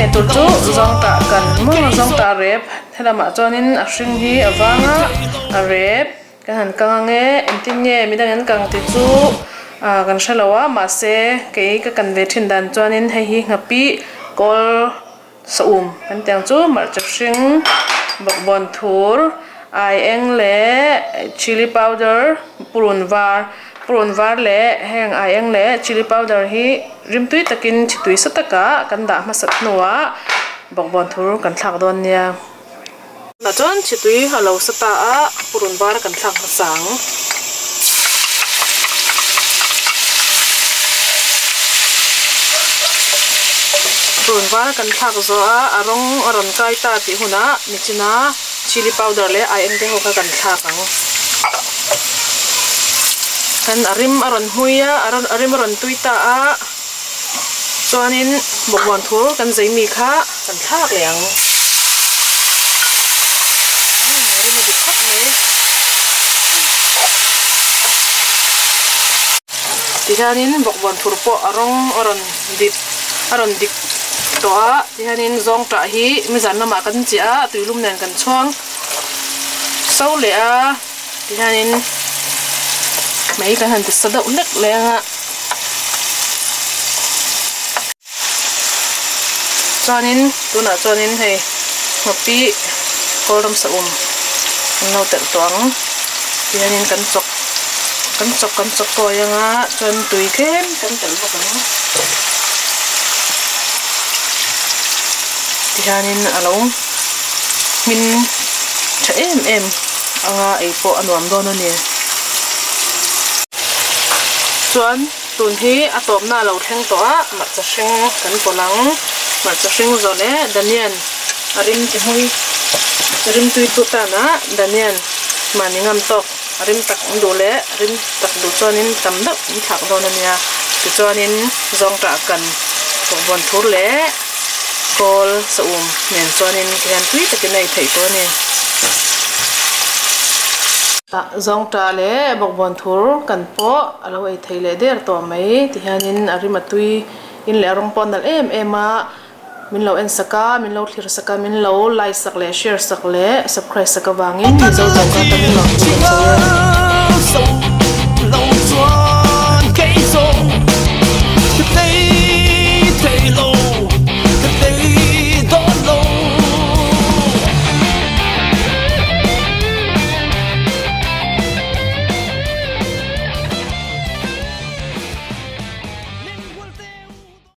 me tur chu zong ta kan mo zong ta rep helama chuanin a hring hi awanga a rep kan han kanga nge entin nge midang an kang ti chu kan hrelowa ma se ke ka kan ve thin dan chuanin hei hi ngapi kol saum kan tiang chu mar chak hring bokbon thur ai eng le chili powder purun var le heng ai eng le chili powder hi rimtui takin chitui sataka kan da ma sat nowa bokbon thur kan thlak don nia na chon chitui halo sata a purun var kan thlak ma sang purun var kan thlak zo a arong aron kai ta ti huna nichina chili powder le ai eng te ho ka kan thlak ang kan arim aron huya arim aron tuita a chuanin bokbon thur kan zeimi kha kan thlak leng arim a dik khat mai tihanin bokbon thur po arong aron dik to a tihanin zong ta hi mizan lama kan chia tuilum nen kan chuang so le a tihanin mấy cái hình sơ đậu nức lên ạ cho nên tôi nói cho nên thì một tí cô đâm sụm nấu tận toán thì nên cắn chọc coi nha cho nên tùy kém cắn tận vào nó thì nên ở lâu mình chạy em anh ấy phụ anh làm đồ nữa nè chuan tun hi atom na lo theng to a marcha hring kan polang marcha hring zo le danian arim ti hui arim tui tu ta na danian maningam tok arim tak du le arim tak du chuanin tam deuh in thak don ania ti chuanin zong ta kan bokbon thur le kol saum nen chuanin kian tui takin nei thei to ni zong ta le bokbon thur kan po alo ei theile der to mai ti hanin arimatui in le rong pon dal em a min lo en saka min lo thlir saka min lo like sak le share sak le subscribe saka wangin zo zo ka ta min lo